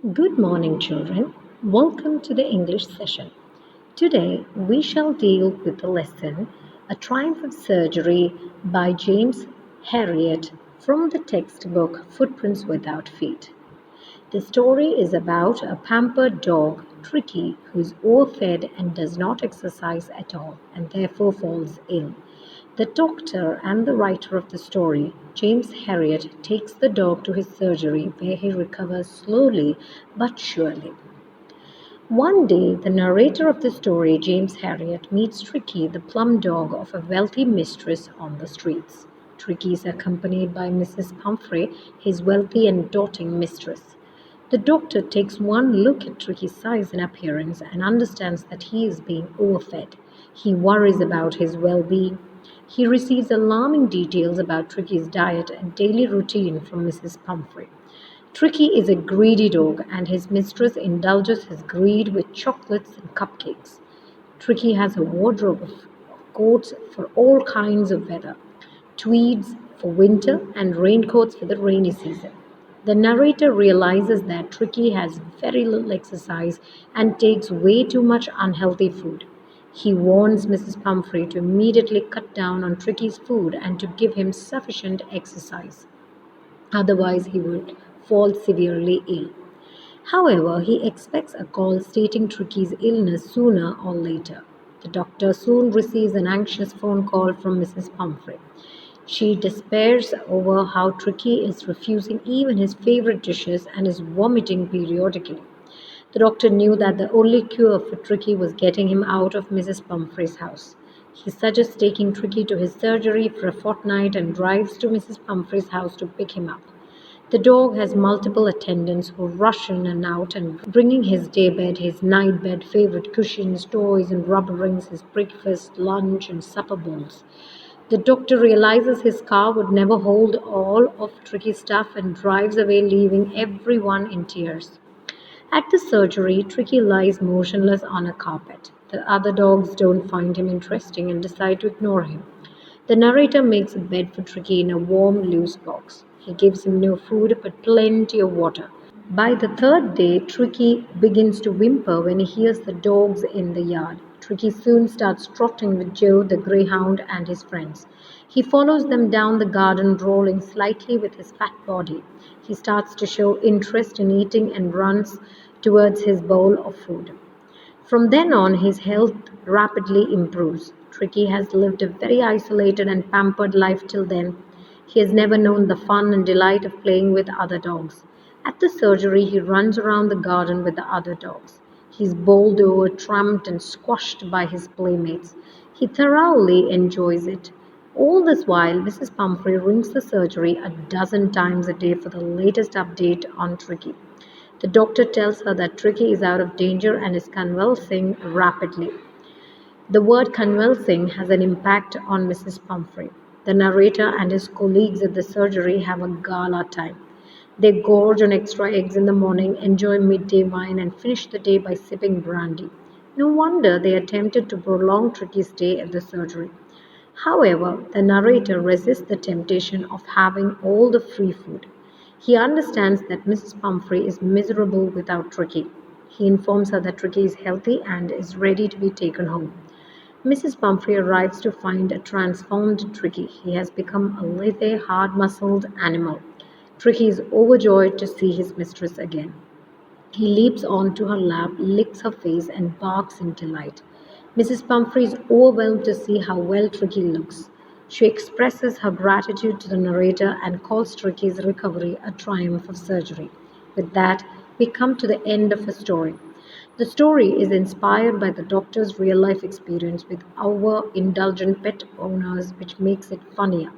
Good morning, children. Welcome to the English session. Today we shall deal with the lesson A Triumph of Surgery by James Herriot from the textbook Footprints Without Feet. The story is about a pampered dog, Tricky, who is overfed and does not exercise at all and therefore falls ill. The doctor and the writer of the story, James Herriot, takes the dog to his surgery where he recovers slowly but surely. One day, the narrator of the story, James Herriot, meets Tricky, the plum dog of a wealthy mistress on the streets. Tricky is accompanied by Mrs. Pumphrey, his wealthy and doting mistress. The doctor takes one look at Tricky's size and appearance and understands that he is being overfed. He worries about his well-being. He receives alarming details about Tricky's diet and daily routine from Mrs. Pumphrey. Tricky is a greedy dog, and his mistress indulges his greed with chocolates and cupcakes. Tricky has a wardrobe of coats for all kinds of weather, tweeds for winter, and raincoats for the rainy season. The narrator realizes that Tricky has very little exercise and takes way too much unhealthy food. He warns Mrs. Pumphrey to immediately cut down on Tricky's food and to give him sufficient exercise. Otherwise, he would fall severely ill. However, he expects a call stating Tricky's illness sooner or later. The doctor soon receives an anxious phone call from Mrs. Pumphrey. She despairs over how Tricky is refusing even his favorite dishes and is vomiting periodically. The doctor knew that the only cure for Tricky was getting him out of Mrs. Pumphrey's house. He suggests taking Tricky to his surgery for a fortnight and drives to Mrs. Pumphrey's house to pick him up. The dog has multiple attendants who rush in and out and bringing his daybed, his nightbed, favorite cushions, toys and rubber rings, his breakfast, lunch and supper bowls. The doctor realizes his car would never hold all of Tricky's stuff and drives away leaving everyone in tears. At the surgery, Tricky lies motionless on a carpet. The other dogs don't find him interesting and decide to ignore him. The narrator makes a bed for Tricky in a warm, loose box. He gives him no food but plenty of water. By the third day, Tricky begins to whimper when he hears the dogs in the yard. Tricky soon starts trotting with Joe the greyhound and his friends. He follows them down the garden, rolling slightly with his fat body. He starts to show interest in eating and runs towards his bowl of food. From then on, his health rapidly improves. Tricky has lived a very isolated and pampered life till then. He has never known the fun and delight of playing with other dogs. At the surgery, he runs around the garden with the other dogs. He is bowled over, tramped, and squashed by his playmates. He thoroughly enjoys it. All this while, Mrs. Pumphrey rings the surgery a dozen times a day for the latest update on Tricky. The doctor tells her that Tricky is out of danger and is convulsing rapidly. The word convulsing has an impact on Mrs. Pumphrey. The narrator and his colleagues at the surgery have a gala time. They gorge on extra eggs in the morning, enjoy midday wine, and finish the day by sipping brandy. No wonder they attempted to prolong Tricky's stay at the surgery. However, the narrator resists the temptation of having all the free food. He understands that Mrs. Pumphrey is miserable without Tricky. He informs her that Tricky is healthy and is ready to be taken home. Mrs. Pumphrey arrives to find a transformed Tricky. He has become a lithe, hard-muscled animal. Tricky is overjoyed to see his mistress again. He leaps onto her lap, licks her face, and barks in delight. Mrs. Pumphrey is overwhelmed to see how well Tricky looks. She expresses her gratitude to the narrator and calls Tricky's recovery a triumph of surgery. With that, we come to the end of the story. The story is inspired by the doctor's real life experience with our indulgent pet owners, which makes it funnier.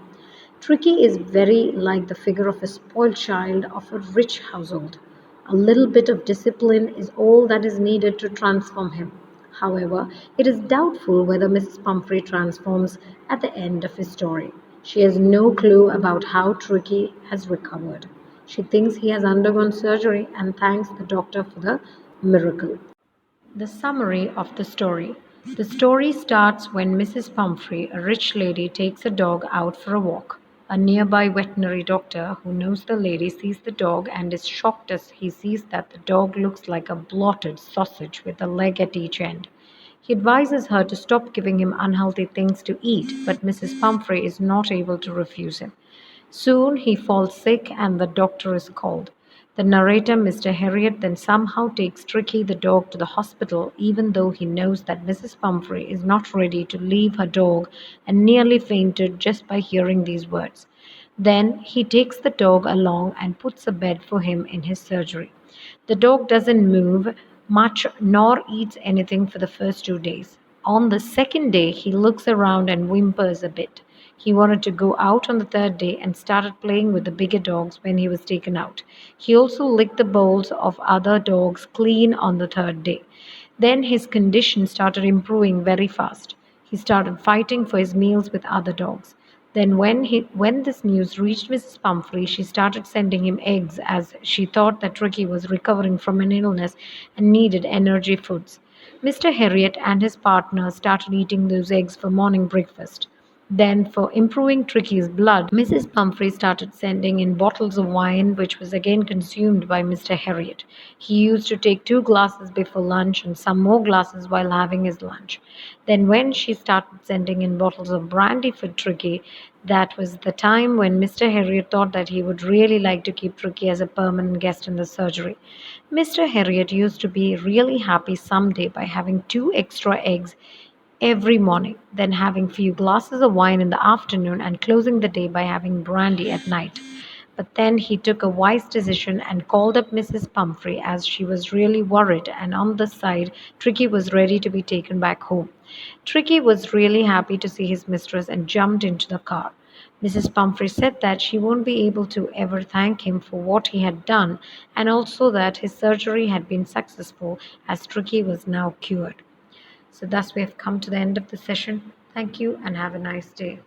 Tricky is very like the figure of a spoiled child of a rich household. A little bit of discipline is all that is needed to transform him. However, it is doubtful whether Mrs. Pumphrey transforms at the end of his story. She has no clue about how Tricky has recovered. She thinks he has undergone surgery and thanks the doctor for the miracle. The summary of the story. The story starts when Mrs. Pumphrey, a rich lady, takes a dog out for a walk. A nearby veterinary doctor who knows the lady sees the dog and is shocked as he sees that the dog looks like a blotted sausage with a leg at each end. He advises her to stop giving him unhealthy things to eat, but Mrs. Pumphrey is not able to refuse him. Soon he falls sick and the doctor is called. The narrator, Mr. Herriot, then somehow takes Tricky the dog to the hospital, even though he knows that Mrs. Pumphrey is not ready to leave her dog and nearly fainted just by hearing these words. Then he takes the dog along and puts a bed for him in his surgery. The dog doesn't move much nor eats anything for the first 2 days. On the second day, he looks around and whimpers a bit. He wanted to go out on the third day and started playing with the bigger dogs when he was taken out. He also licked the bowls of other dogs clean on the third day. Then his condition started improving very fast. He started fighting for his meals with other dogs. Then, when this news reached Mrs. Pumphrey, she started sending him eggs as she thought that Tricky was recovering from an illness and needed energy foods. Mr. Herriot and his partner started eating those eggs for morning breakfast. Then, for improving Tricky's blood, Mrs. Pumphrey started sending in bottles of wine, which was again consumed by Mr. Herriot. He used to take 2 glasses before lunch and some more glasses while having his lunch. Then, when she started sending in bottles of brandy for Tricky, that was the time when Mr. Herriot thought that he would really like to keep Tricky as a permanent guest in the surgery. Mr. Herriot used to be really happy someday by having 2 extra eggs every morning, then having few glasses of wine in the afternoon and closing the day by having brandy at night. But then he took a wise decision and called up Mrs. Pumphrey as she was really worried, and on the side, Tricky was ready to be taken back home. Tricky was really happy to see his mistress and jumped into the car. Mrs. Pumphrey said that she won't be able to ever thank him for what he had done, and also that his surgery had been successful as Tricky was now cured. So, thus, we have come to the end of the session. Thank you and have a nice day.